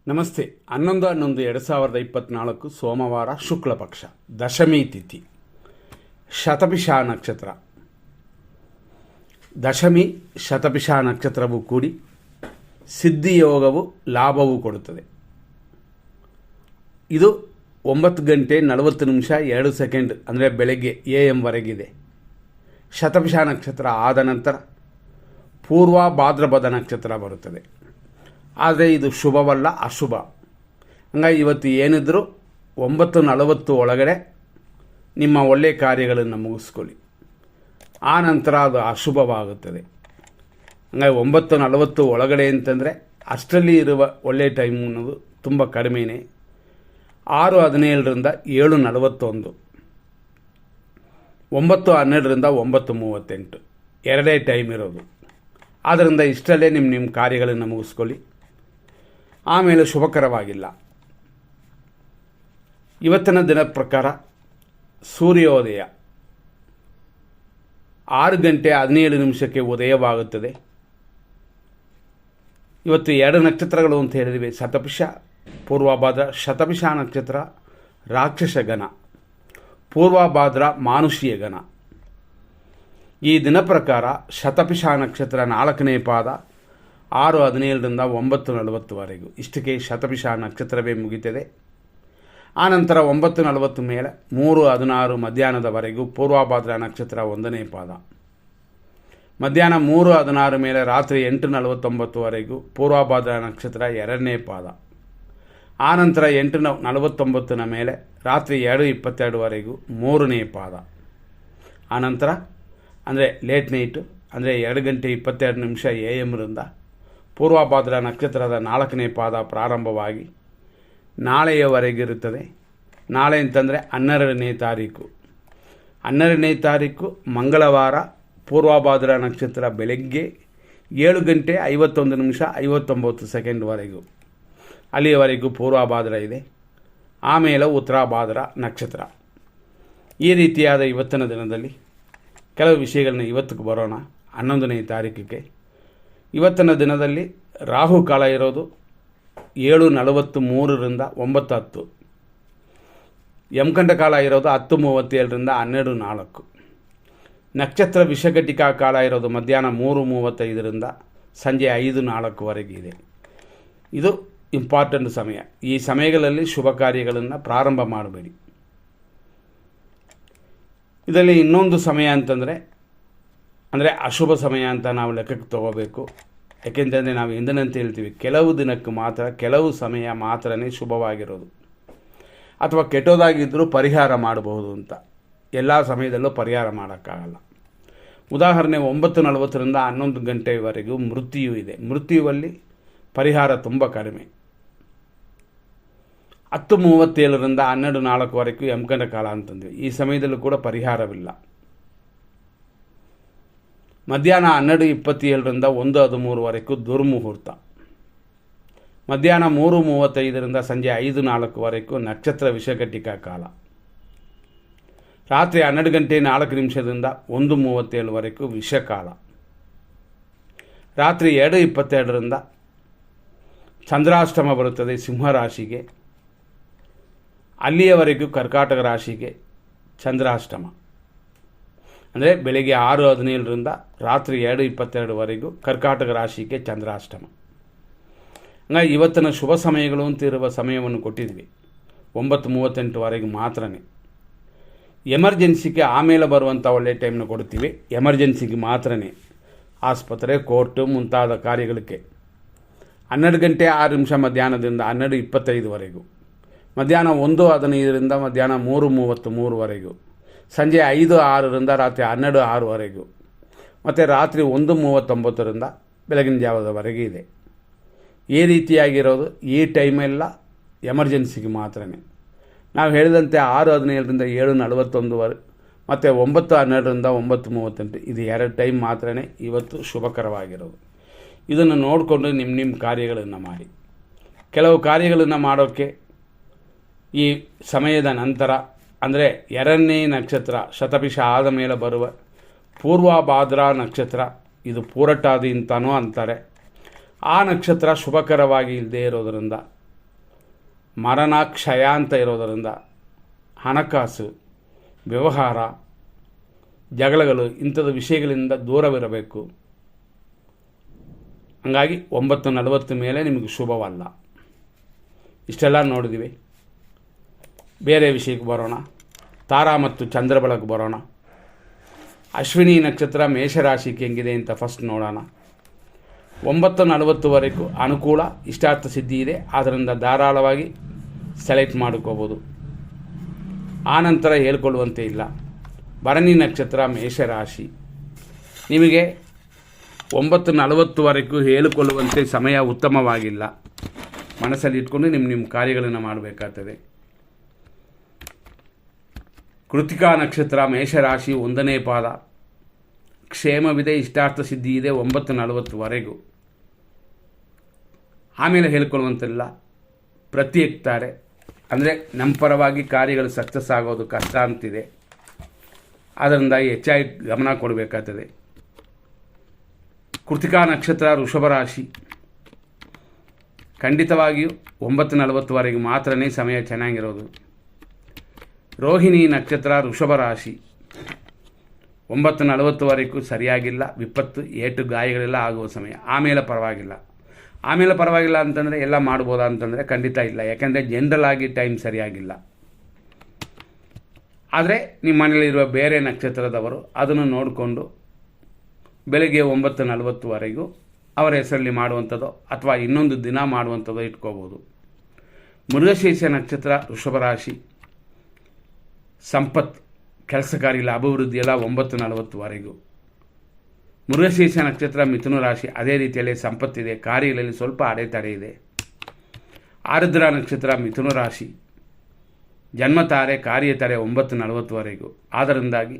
ನಮಸ್ತೆ. 11/11/2024 ಸೋಮವಾರ, ಶುಕ್ಲ ಪಕ್ಷ, ದಶಮಿ ತಿಥಿ, ಶತಭಿಷ ನಕ್ಷತ್ರ. ದಶಮಿ ಶತಭಿಷ ನಕ್ಷತ್ರವು ಕೂಡಿ ಸಿದ್ಧಿಯೋಗವು ಲಾಭವು ಕೊಡುತ್ತದೆ. ಇದು 9:40 ಅಂದರೆ ಬೆಳಗ್ಗೆ AM ವರೆಗಿದೆ. ಶತಭಿಷ ನಕ್ಷತ್ರ ಆದ ನಂತರ ಪೂರ್ವ ಭಾದ್ರಪದ ನಕ್ಷತ್ರ ಬರುತ್ತದೆ. ಆದರೆ ಇದು ಶುಭವಲ್ಲ, ಅಶುಭ. ಹಂಗಾಗಿ ಇವತ್ತು ಏನಿದ್ರೂ 9:40 ಒಳಗಡೆ ನಿಮ್ಮ ಒಳ್ಳೆಯ ಕಾರ್ಯಗಳನ್ನು ಮುಗಿಸ್ಕೊಳ್ಳಿ. ಆ ನಂತರ ಅದು ಅಶುಭವಾಗುತ್ತದೆ. ಹಂಗಾಗಿ 9:40 ಒಳಗಡೆ ಅಂತಂದರೆ ಅಷ್ಟರಲ್ಲಿ ಇರುವ ಒಳ್ಳೆಯ ಟೈಮ್ ಅನ್ನೋದು ತುಂಬ ಕಡಿಮೆಯೇ. 6:17 7:41, 9:12 9:38 ಎರಡೇ ಟೈಮ್ ಇರೋದು. ಆದ್ದರಿಂದ ಇಷ್ಟರಲ್ಲೇ ನಿಮ್ಮ ಕಾರ್ಯಗಳನ್ನು ಮುಗಿಸ್ಕೊಳ್ಳಿ. ಆಮೇಲೆ ಶುಭಕರವಾಗಿಲ್ಲ. ಇವತ್ತಿನ ದಿನ ಪ್ರಕಾರ ಸೂರ್ಯೋದಯ 6:17 ಉದಯವಾಗುತ್ತದೆ. ಇವತ್ತು 2 ನಕ್ಷತ್ರಗಳು ಅಂತ ಹೇಳಿದ್ವಿ, ಶತಭಿಷ, ಪೂರ್ವಭಾದ್ರ. ಶತಭಿಷ ನಕ್ಷತ್ರ ರಾಕ್ಷಸ ಗಣ, ಪೂರ್ವಭಾದ್ರ ಮಾನುಷೀಯ ಗಣ. ಈ ದಿನ ಪ್ರಕಾರ ಶತಭಿಷ ನಕ್ಷತ್ರ 4ನೇ ಪಾದ 6:17 9:40 ಇಷ್ಟಕ್ಕೆ ಶತಭಿಷ ನಕ್ಷತ್ರವೇ ಮುಗಿತದೆ. ಆನಂತರ 9:40 ಮೇಲೆ 3:16 ಮಧ್ಯಾಹ್ನದವರೆಗೂ ಪೂರ್ವಭಾದ್ರ ನಕ್ಷತ್ರ 1ನೇ ಪಾದ. ಮಧ್ಯಾಹ್ನ 3:16 ಮೇಲೆ ರಾತ್ರಿ 8:49 ಪೂರ್ವಭಾದ್ರ ನಕ್ಷತ್ರ 2ನೇ ಪಾದ. ಆನಂತರ 8:49 ಮೇಲೆ ರಾತ್ರಿ 2:22 3ನೇ ಪಾದ. ಆನಂತರ ಅಂದರೆ ಲೇಟ್ ನೈಟು, ಅಂದರೆ 2:22 AM ಪೂರ್ವಭಾದ್ರ ನಕ್ಷತ್ರದ 4ನೇ ಪಾದ ಪ್ರಾರಂಭವಾಗಿ ನಾಳೆಯವರೆಗಿರುತ್ತದೆ. ನಾಳೆ ಅಂತಂದರೆ 12ನೇ ತಾರೀಕು. 12ನೇ ತಾರೀಕು ಮಂಗಳವಾರ, ಪೂರ್ವಭಾದ್ರ ನಕ್ಷತ್ರ ಬೆಳಗ್ಗೆ 7:51 ಅಲ್ಲಿಯವರೆಗೂ ಪೂರ್ವಭಾದ್ರ ಇದೆ. ಆಮೇಲೆ ಉತ್ತರಾಭಾದ್ರ ನಕ್ಷತ್ರ. ಈ ರೀತಿಯಾದ ಇವತ್ತಿನ ದಿನದಲ್ಲಿ ಕೆಲವು ವಿಷಯಗಳನ್ನ ಇವತ್ತಿಗೆ ಬರೋಣ. 11ನೇ ತಾರೀಕಿಗೆ ಇವತ್ತಿನ ದಿನದಲ್ಲಿ ರಾಹು ಕಾಲ ಇರೋದು 7:43 9:10. ಯಮಗಂಡ ಕಾಲ ಇರೋದು 10:37 12:04. ನಕ್ಷತ್ರ ವಿಷಘಟಿಕಾ ಕಾಲ ಇರೋದು ಮಧ್ಯಾಹ್ನ 3:35 ಸಂಜೆ 5:04 ಇದೆ. ಇದು ಇಂಪಾರ್ಟೆಂಟ್ ಸಮಯ. ಈ ಸಮಯಗಳಲ್ಲಿ ಶುಭ ಕಾರ್ಯಗಳನ್ನು ಪ್ರಾರಂಭ ಮಾಡಬೇಡಿ. ಇದರಲ್ಲಿ ಇನ್ನೊಂದು ಸಮಯ ಅಂತಂದರೆ ಅಶುಭ ಸಮಯ ಅಂತ ನಾವು ಲೆಕ್ಕಕ್ಕೆ ತಗೋಬೇಕು. ಯಾಕೆಂತಂದರೆ ನಾವು ಎಂದಿನಂತೆ ಹೇಳ್ತೀವಿ, ಕೆಲವು ದಿನಕ್ಕೆ ಮಾತ್ರ, ಕೆಲವು ಸಮಯ ಮಾತ್ರನೇ ಶುಭವಾಗಿರೋದು. ಅಥವಾ ಕೆಟ್ಟೋದಾಗಿದ್ದರೂ ಪರಿಹಾರ ಮಾಡಬಹುದು ಅಂತ. ಎಲ್ಲ ಸಮಯದಲ್ಲೂ ಪರಿಹಾರ ಮಾಡೋಕ್ಕಾಗಲ್ಲ. ಉದಾಹರಣೆ 9:40 11 ಮೃತ್ಯು ಇದೆ. ಮೃತ್ಯುವಲ್ಲಿ ಪರಿಹಾರ ತುಂಬ ಕಡಿಮೆ. 10:37 12:04 ಯಮಗಂಡ ಕಾಲ ಅಂತಂದ್ವಿ. ಈ ಸಮಯದಲ್ಲೂ ಕೂಡ ಪರಿಹಾರವಿಲ್ಲ. ಮಧ್ಯಾಹ್ನ 12:27 1:13 ದುರ್ಮುಹೂರ್ತ. ಮಧ್ಯಾಹ್ನ 3:35 ಸಂಜೆ 5:04 ನಕ್ಷತ್ರ ವಿಷಘಟಿಕಾ ಕಾಲ. ರಾತ್ರಿ 12:04 1:37 ವಿಷಕಾಲ. ರಾತ್ರಿ 2:22 ಚಂದ್ರಾಷ್ಟಮ ಬರುತ್ತದೆ ಸಿಂಹರಾಶಿಗೆ. ಅಲ್ಲಿಯವರೆಗೂ ಕರ್ಕಾಟಕ ರಾಶಿಗೆ ಚಂದ್ರಾಷ್ಟಮ. ಅಂದರೆ ಬೆಳಗ್ಗೆ 6:17 ರಾತ್ರಿ 2:22 ಕರ್ಕಾಟಕ ರಾಶಿಗೆ ಚಂದ್ರಾಷ್ಟಮ. ಹಂಗಾಗಿ ಇವತ್ತಿನ ಶುಭ ಸಮಯಗಳು ಅಂತ ಇರುವ ಸಮಯವನ್ನು ಕೊಟ್ಟಿದ್ವಿ 9:38 ಮಾತ್ರನೇ. ಎಮರ್ಜೆನ್ಸಿಗೆ ಆಮೇಲೆ ಬರುವಂಥ ಒಳ್ಳೆಯ ಟೈಮ್ನ ಕೊಡ್ತೀವಿ. ಎಮರ್ಜೆನ್ಸಿಗೆ ಮಾತ್ರನೇ ಆಸ್ಪತ್ರೆ, ಕೋರ್ಟು ಮುಂತಾದ ಕಾರ್ಯಗಳಿಗೆ 12:06 ಮಧ್ಯಾಹ್ನದಿಂದ 12:25 ಮಧ್ಯಾಹ್ನ 1:15 ಮಧ್ಯಾಹ್ನ 3:33 ಸಂಜೆ 5:06 ರಾತ್ರಿ 12:06 ಮತ್ತು ರಾತ್ರಿ 1:39 ಬೆಳಗಿನ ಜಾವದವರೆಗೆ ಇದೆ. ಈ ರೀತಿಯಾಗಿರೋದು ಈ ಟೈಮೆಲ್ಲ ಎಮರ್ಜೆನ್ಸಿಗೆ ಮಾತ್ರನೇ. ನಾವು ಹೇಳಿದಂತೆ 6:17 7:41 ಮತ್ತು 9:12 9:38 ಇದು 2 ಟೈಮ್ ಮಾತ್ರನೇ ಇವತ್ತು ಶುಭಕರವಾಗಿರೋದು. ಇದನ್ನು ನೋಡಿಕೊಂಡು ನಿಮ್ಮ ಕಾರ್ಯಗಳನ್ನು ಮಾಡಿ. ಕೆಲವು ಕಾರ್ಯಗಳನ್ನು ಮಾಡೋಕ್ಕೆ ಈ ಸಮಯದ ನಂತರ, ಅಂದರೆ 2ನೇ ನಕ್ಷತ್ರ ಶತಭಿಷ ಆದ ಮೇಲೆ ಬರುವ ಪೂರ್ವಭಾದ್ರ ನಕ್ಷತ್ರ, ಇದು ಪೂರಟಾದಿ ಅಂತಲೂ ಅಂತಾರೆ. ಆ ನಕ್ಷತ್ರ ಶುಭಕರವಾಗಿ ಇಲ್ಲದೆ ಇರೋದರಿಂದ ಮರಣ ಕ್ಷಯ ಅಂತ ಇರೋದರಿಂದ ಹಣಕಾಸು, ವ್ಯವಹಾರ, ಜಗಳಗಳು ಇಂಥದ್ದು ವಿಷಯಗಳಿಂದ ದೂರವಿರಬೇಕು. ಹಂಗಾಗಿ 9:40 ಮೇಲೆ ನಿಮಗೆ ಶುಭವಲ್ಲ. ಇಷ್ಟೆಲ್ಲ ನೋಡಿದ್ದೀವಿ. ಬೇರೆ ವಿಷಯಕ್ಕೆ ಬರೋಣ. ತಾರಾ ಮತ್ತು ಚಂದ್ರ ಬೆಳಕು ಬರೋಣ. ಅಶ್ವಿನಿ ನಕ್ಷತ್ರ ಮೇಷರಾಶಿಗೆ ಹೆಂಗಿದೆ ಅಂತ ಫಸ್ಟ್ ನೋಡೋಣ. 9:40ವರೆಗೂ ಅನುಕೂಲ, ಇಷ್ಟಾರ್ಥ ಸಿದ್ಧಿ ಇದೆ. ಆದ್ದರಿಂದ ಧಾರಾಳವಾಗಿ ಸೆಲೆಕ್ಟ್ ಮಾಡ್ಕೋಬೋದು. ಆನಂತರ ಹೇಳ್ಕೊಳ್ಳುವಂತೆ ಇಲ್ಲ. ಭರಣಿ ನಕ್ಷತ್ರ ಮೇಷರಾಶಿ, ನಿಮಗೆ 9:40ವರೆಗೂ ಹೇಳಿಕೊಳ್ಳುವಂತೆ ಸಮಯ ಉತ್ತಮವಾಗಿಲ್ಲ. ಮನಸ್ಸಲ್ಲಿ ಇಟ್ಕೊಂಡು ನಿಮ್ಮ ಕಾರ್ಯಗಳನ್ನು ಮಾಡಬೇಕಾಗ್ತದೆ. ಕೃತಿಕಾ ನಕ್ಷತ್ರ ಮೇಷರಾಶಿ 1ನೇ ಪಾದ, ಕ್ಷೇಮವಿದೆ, ಇಷ್ಟಾರ್ಥ ಸಿದ್ಧಿ ಇದೆ 9:40ವರೆಗೂ. ಆಮೇಲೆ ಹೇಳ್ಕೊಳ್ಳುವಂತಿಲ್ಲ. ಪ್ರತ್ಯೇಕ್ತಾರೆ ಅಂದರೆ ನಮ್ಮ ಪರವಾಗಿ ಕಾರ್ಯಗಳು ಸಕ್ಸಸ್ ಆಗೋದು ಕಷ್ಟ ಅಂತಿದೆ. ಆದ್ದರಿಂದ ಹೆಚ್ಚಾಗಿ ಗಮನ ಕೊಡಬೇಕಾಗ್ತದೆ. ಕೃತಿಕಾ ನಕ್ಷತ್ರ ವೃಷಭ ರಾಶಿ, ಖಂಡಿತವಾಗಿಯೂ 9:40ವರೆಗೂ ಮಾತ್ರನೇ ಸಮಯ ಚೆನ್ನಾಗಿರೋದು. ರೋಹಿಣಿ ನಕ್ಷತ್ರ ವೃಷಭ ರಾಶಿ, 9:40ವರೆಗೂ ಸರಿಯಾಗಿಲ್ಲ. ವಿಪತ್ತು, ಏಟು, ಗಾಯಗಳೆಲ್ಲ ಆಗುವ ಸಮಯ. ಆಮೇಲೆ ಪರವಾಗಿಲ್ಲ ಅಂತಂದರೆ ಎಲ್ಲ ಮಾಡ್ಬೋದಾ ಅಂತಂದರೆ ಖಂಡಿತ ಇಲ್ಲ. ಯಾಕೆಂದರೆ ಜನರಲ್ ಆಗಿ ಟೈಮ್ ಸರಿಯಾಗಿಲ್ಲ. ಆದರೆ ನಿಮ್ಮ ಮನೆಯಲ್ಲಿರುವ ಬೇರೆ ನಕ್ಷತ್ರದವರು ಅದನ್ನು ನೋಡಿಕೊಂಡು ಬೆಳಗ್ಗೆ 9:40ವರೆಗೂ ಅವರ ಹೆಸರಲ್ಲಿ ಮಾಡುವಂಥದ್ದು ಅಥವಾ ಇನ್ನೊಂದು ದಿನ ಮಾಡುವಂಥದ್ದು ಇಟ್ಕೋಬೋದು. ಮೃಗಶೀರ್ಷ ನಕ್ಷತ್ರ ವೃಷಭ ರಾಶಿ, ಸಂಪತ್ತು, ಕೆಲಸ ಕಾರ್ಯಗಳ ಅಭಿವೃದ್ಧಿ ಎಲ್ಲ 9:40ವರೆಗೂ. ಮೃಗಶೀರ್ಷ ನಕ್ಷತ್ರ ಮಿಥುನ ರಾಶಿ, ಅದೇ ರೀತಿಯಲ್ಲಿ ಸಂಪತ್ತಿದೆ, ಕಾರ್ಯಗಳಲ್ಲಿ ಸ್ವಲ್ಪ ಅಡೆತಡೆ ಇದೆ. ಆರುದ್ರ ನಕ್ಷತ್ರ ಮಿಥುನ ರಾಶಿ, ಜನ್ಮತಾರೆ, ಕಾರ್ಯತಾರೆ 9:40ವರೆಗೂ. ಆದ್ದರಿಂದಾಗಿ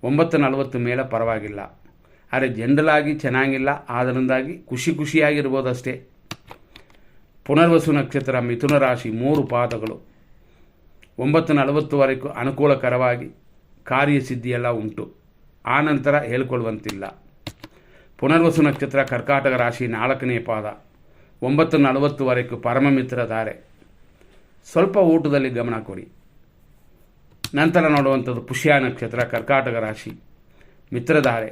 9:40 ಮೇಲೆ ಪರವಾಗಿಲ್ಲ. ಆದರೆ ಜನರಲ್ ಆಗಿ ಚೆನ್ನಾಗಿಲ್ಲ. ಆದ್ದರಿಂದಾಗಿ ಖುಷಿಯಾಗಿರ್ಬೋದಷ್ಟೇ. ಪುನರ್ವಸು ನಕ್ಷತ್ರ ಮಿಥುನ ರಾಶಿ, 3 ಪಾದಗಳು, 9:40ವರೆಗೂ ಅನುಕೂಲಕರವಾಗಿ ಕಾರ್ಯಸಿದ್ಧಿಯೆಲ್ಲ ಉಂಟು. ಆನಂತರ ಹೇಳ್ಕೊಳ್ಳುವಂತಿಲ್ಲ. ಪುನರ್ವಸು ನಕ್ಷತ್ರ ಕರ್ಕಾಟಕ ರಾಶಿ, 4ನೇ ಪಾದ, 9:40ವರೆಗೂ ಪರಮ ಮಿತ್ರಧಾರೆ. ಸ್ವಲ್ಪ ಊಟದಲ್ಲಿ ಗಮನ ಕೊಡಿ. ನಂತರ ನೋಡುವಂಥದ್ದು ಪುಷ್ಯ ನಕ್ಷತ್ರ ಕರ್ಕಾಟಕ ರಾಶಿ, ಮಿತ್ರಧಾರೆ,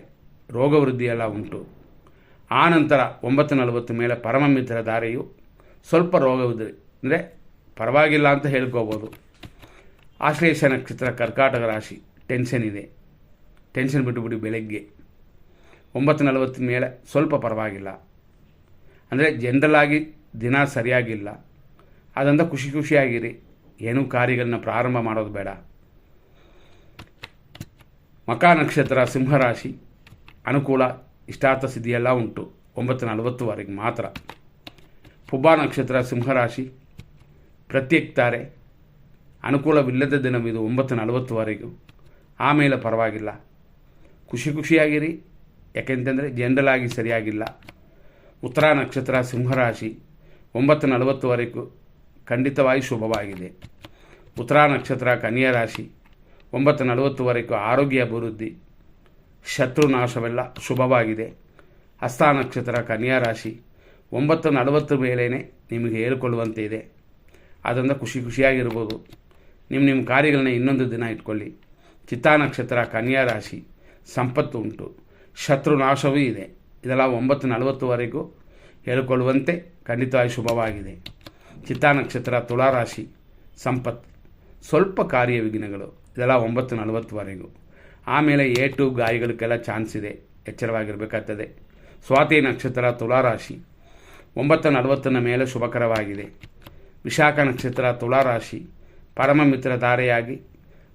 ರೋಗವೃದ್ಧಿಯೆಲ್ಲ ಉಂಟು. ಆನಂತರ 9:40 ಮೇಲೆ ಪರಮ ಮಿತ್ರಧಾರೆಯು ಸ್ವಲ್ಪ ರೋಗವೃದ್ಧಿ ಅಂದರೆ ಪರವಾಗಿಲ್ಲ ಅಂತ ಹೇಳ್ಕೋಬೋದು. ಆಶ್ಲೇಷ ನಕ್ಷತ್ರ ಕರ್ಕಾಟಕ ರಾಶಿ, ಟೆನ್ಷನ್ ಇದೆ. ಟೆನ್ಷನ್ ಬಿಟ್ಟುಬಿಡಿ. ಬೆಳಗ್ಗೆ 9:40 ಮೇಲೆ ಸ್ವಲ್ಪ ಪರವಾಗಿಲ್ಲ. ಅಂದರೆ ಜನರಲ್ ಆಗಿ ದಿನ ಸರಿಯಾಗಿಲ್ಲ. ಅದರಿಂದ ಖುಷಿಯಾಗಿರಿ. ಏನೂ ಕಾರ್ಯಗಳನ್ನ ಪ್ರಾರಂಭ ಮಾಡೋದು ಬೇಡ. ಮಖ ನಕ್ಷತ್ರ ಸಿಂಹರಾಶಿ, ಅನುಕೂಲ, ಇಷ್ಟಾರ್ಥ ಸಿದ್ಧಿಯೆಲ್ಲ ಉಂಟು 9:40ವರೆಗೆ ಮಾತ್ರ. ಪುಬ್ಬ ನಕ್ಷತ್ರ ಸಿಂಹರಾಶಿ, ಪ್ರತ್ಯೇಕ್ತಾರೆ, ಅನುಕೂಲವಿಲ್ಲದ ದಿನವಿದು 9:40ವರೆಗೂ. ಆಮೇಲೆ ಪರವಾಗಿಲ್ಲ. ಖುಷಿಯಾಗಿರಿ. ಯಾಕೆಂತಂದರೆ ಜನರಲ್ ಆಗಿ ಸರಿಯಾಗಿಲ್ಲ. ಉತ್ತರ ನಕ್ಷತ್ರ ಸಿಂಹರಾಶಿ, 9:40ವರೆಗೂ ಖಂಡಿತವಾಗಿ ಶುಭವಾಗಿದೆ. ಉತ್ತರ ನಕ್ಷತ್ರ ಕನ್ಯಾ ರಾಶಿ, 9:40ವರೆಗೂ ಆರೋಗ್ಯ ಅಭಿವೃದ್ಧಿ, ಶತ್ರು ನಾಶವೆಲ್ಲ ಶುಭವಾಗಿದೆ. ಹಸ್ತ ನಕ್ಷತ್ರ ಕನ್ಯಾ ರಾಶಿ, 9:40 ಮೇಲೇ ನಿಮಗೆ ಹೇಳಿಕೊಳ್ಳುವಂತೆ ಇದೆ. ಅದರಿಂದ ಖುಷಿಯಾಗಿರ್ಬೋದು. ನಿಮ್ಮ ಕಾರ್ಯಗಳನ್ನ ಇನ್ನೊಂದು ದಿನ ಇಟ್ಕೊಳ್ಳಿ. ಚಿತ್ತಾ ನಕ್ಷತ್ರ ಕನ್ಯಾ ರಾಶಿ, ಸಂಪತ್ತು ಉಂಟು, ಶತ್ರು ನಾಶವೂ ಇದೆ. ಇದೆಲ್ಲ 9:40ವರೆಗೂ ಹೇಳಿಕೊಳ್ಳುವಂತೆ ಖಂಡಿತವಾಗಿ ಶುಭವಾಗಿದೆ. ಚಿತ್ತಾ ನಕ್ಷತ್ರ ತುಲಾರಾಶಿ, ಸಂಪತ್ತು, ಸ್ವಲ್ಪ ಕಾರ್ಯ ವಿಘ್ನಗಳು. ಇದೆಲ್ಲ 9:40ವರೆಗೂ. ಆಮೇಲೆ ಏಟು, ಗಾಯಗಳಿಗೆಲ್ಲ ಚಾನ್ಸ್ ಇದೆ. ಎಚ್ಚರವಾಗಿರಬೇಕಾಗ್ತದೆ. ಸ್ವಾತಿ ನಕ್ಷತ್ರ ತುಲಾರಾಶಿ, 9:40 ಮೇಲೆ ಶುಭಕರವಾಗಿದೆ. ವಿಶಾಖ ನಕ್ಷತ್ರ ತುಲಾರಾಶಿ, ಪರಮ ಮಿತ್ರ ಧಾರೆಯಾಗಿ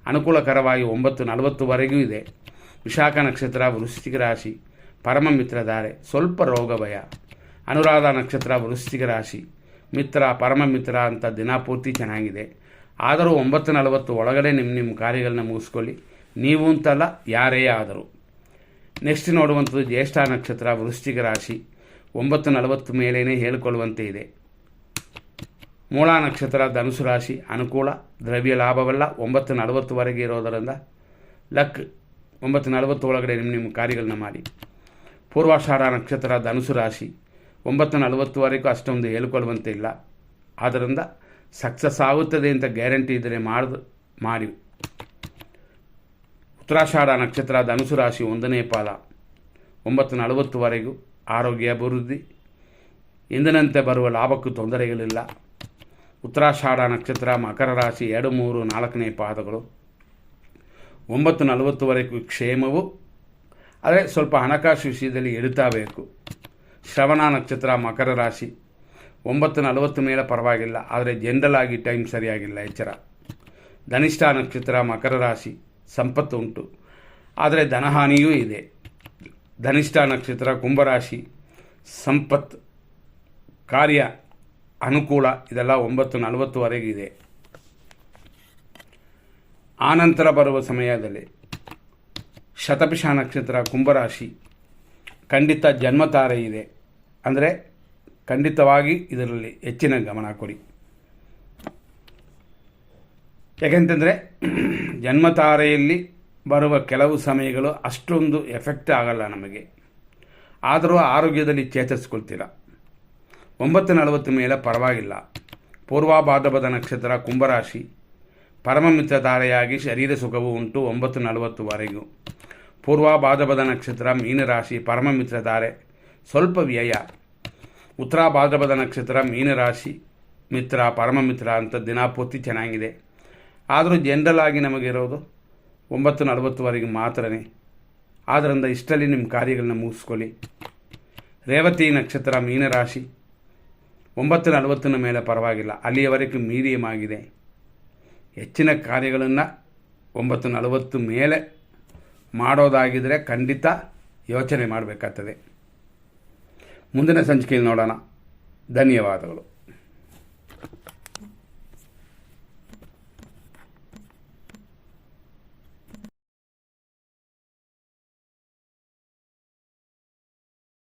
ಅನುಕೂಲಕರವಾಗಿ 9:40ವರೆಗೂ ಇದೆ. ವಿಶಾಖ ನಕ್ಷತ್ರ ವೃಶ್ಚಿಕ ರಾಶಿ, ಪರಮ ಮಿತ್ರ ಧಾರೆ, ಸ್ವಲ್ಪ ರೋಗ ಭಯ. ಅನುರಾಧ ನಕ್ಷತ್ರ ವೃಶ್ಚಿಕ ರಾಶಿ, ಮಿತ್ರ, ಪರಮ ಮಿತ್ರ ಅಂತ ದಿನಪೂರ್ತಿ ಚೆನ್ನಾಗಿದೆ. ಆದರೂ 9:40 ಒಳಗಡೆ ನಿಮ್ಮ ಕಾರ್ಯಗಳನ್ನ ಮುಗಿಸ್ಕೊಳ್ಳಿ. ನೀವು ಅಂತಲ್ಲ, ಯಾರೇ ಆದರೂ. ನೆಕ್ಸ್ಟ್ ನೋಡುವಂಥದ್ದು ಜ್ಯೇಷ್ಠ ನಕ್ಷತ್ರ ವೃಶ್ಚಿಕ ರಾಶಿ, 9:40 ಮೇಲೇ ಹೇಳಿಕೊಳ್ಳುವಂತೆ ಇದೆ. ಮೂಲ ನಕ್ಷತ್ರ ಧನುಸು ರಾಶಿ, ಅನುಕೂಲ, ದ್ರವ್ಯ ಲಾಭವೆಲ್ಲ 9:40ವರೆಗೆ ಇರೋದರಿಂದ ಲಕ್ 9:40 ಒಳಗಡೆ ನಿಮ್ಮ ಕಾರ್ಯಗಳನ್ನ ಮಾಡಿ. ಪೂರ್ವಾಷಾಢ ನಕ್ಷತ್ರ ಧನುಸು ರಾಶಿ, 9:40ವರೆಗೂ ಅಷ್ಟೊಂದು ಹೇಳಿಕೊಳ್ಳುವಂತೆ ಇಲ್ಲ. ಆದ್ದರಿಂದ ಸಕ್ಸಸ್ ಆಗುತ್ತದೆ ಅಂತ ಗ್ಯಾರಂಟಿ ಇದ್ದರೆ ಮಾಡಿ. ಉತ್ತರಾಷಾಢ ನಕ್ಷತ್ರ ಧನುಸು ರಾಶಿ 1ನೇ ಪಾದ 9:40ವರೆಗೂ ಆರೋಗ್ಯ ಅಭಿವೃದ್ಧಿ, ಎಂದಿನಂತೆ ಬರುವ ಲಾಭಕ್ಕೂ ತೊಂದರೆಗಳಿಲ್ಲ. ಉತ್ತರಾಷಾಢ ನಕ್ಷತ್ರ ಮಕರ ರಾಶಿ 2, 3, 4ನೇ ಪಾದಗಳು 9:40ವರೆಗೂ ಕ್ಷೇಮವು, ಆದರೆ ಸ್ವಲ್ಪ ಹಣಕಾಸು ವಿಷಯದಲ್ಲಿ ಎಡುತ್ತಾ ಬೇಕು. ಶ್ರವಣ ನಕ್ಷತ್ರ ಮಕರ ರಾಶಿ 9:40 ಮೇಲೆ ಪರವಾಗಿಲ್ಲ, ಆದರೆ ಜನರಲ್ ಆಗಿ ಟೈಮ್ ಸರಿಯಾಗಿಲ್ಲ, ಎಚ್ಚರ. ಧನಿಷ್ಠ ನಕ್ಷತ್ರ ಮಕರ ರಾಶಿ ಸಂಪತ್ತು ಉಂಟು, ಆದರೆ ಧನಹಾನಿಯೂ ಇದೆ. ಧನಿಷ್ಠ ನಕ್ಷತ್ರ ಕುಂಭರಾಶಿ ಸಂಪತ್ತು, ಕಾರ್ಯ ಅನುಕೂಲ, ಇದೆಲ್ಲ 9:40ವರೆಗಿದೆ. ಆನಂತರ ಬರುವ ಸಮಯದಲ್ಲಿ ಶತಭಿಷ ನಕ್ಷತ್ರ ಕುಂಭರಾಶಿ ಖಂಡಿತ ಜನ್ಮತಾರೆ ಇದೆ, ಅಂದರೆ ಖಂಡಿತವಾಗಿ ಇದರಲ್ಲಿ ಹೆಚ್ಚಿನ ಗಮನ ಕೊಡಿ. ಯಾಕೆಂತಂದರೆ ಜನ್ಮತಾರೆಯಲ್ಲಿ ಬರುವ ಕೆಲವು ಸಮಯಗಳು ಅಷ್ಟೊಂದು ಎಫೆಕ್ಟ್ ಆಗಲ್ಲ ನಮಗೆ, ಆದರೂ ಆರೋಗ್ಯದಲ್ಲಿ ಚೇತರಿಸ್ಕೊಳ್ತೀರ. 9:40 ಮೇಲೆ ಪರವಾಗಿಲ್ಲ. ಪೂರ್ವಭಾದ್ರಪದ ನಕ್ಷತ್ರ ಕುಂಭರಾಶಿ ಪರಮಮಿತ್ರ ತಾರೆಯಾಗಿ ಶರೀರ ಸುಖವು ಉಂಟು 9:40ವರೆಗೂ. ಪೂರ್ವಭಾದ್ರಪದ ನಕ್ಷತ್ರ ಮೀನರಾಶಿ ಪರಮಮಿತ್ರ ತಾರೆ, ಸ್ವಲ್ಪ ವ್ಯಯ. ಉತ್ತರ ಭಾದ್ರಪದ ನಕ್ಷತ್ರ ಮೀನರಾಶಿ ಮಿತ್ರ ಪರಮಮಿತ್ರ ಅಂತ ದಿನಪೂರ್ತಿ ಚೆನ್ನಾಗಿದೆ, ಆದರೂ ಜನರಲ್ ಆಗಿ ನಮಗಿರೋದು 9:40ವರೆಗೂ ಮಾತ್ರನೇ. ಆದ್ದರಿಂದ ಇಷ್ಟರಲ್ಲಿ ನಿಮ್ಮ ಕಾರ್ಯಗಳನ್ನ ಮುಗಿಸ್ಕೊಳ್ಳಿ. ರೇವತಿ ನಕ್ಷತ್ರ ಮೀನರಾಶಿ 9:40 ಮೇಲೆ ಪರವಾಗಿಲ್ಲ, ಅಲ್ಲಿಯವರೆಗೂ ಮೀಡಿಯಮ್ ಆಗಿದೆ. ಹೆಚ್ಚಿನ ಕಾರ್ಯಗಳನ್ನು 9:40 ಮೇಲೆ ಮಾಡೋದಾಗಿದ್ದರೆ ಖಂಡಿತ ಯೋಚನೆ ಮಾಡಬೇಕಾಗ್ತದೆ. ಮುಂದಿನ ಸಂಚಿಕೆಯಲ್ಲಿ ನೋಡೋಣ. ಧನ್ಯವಾದಗಳು.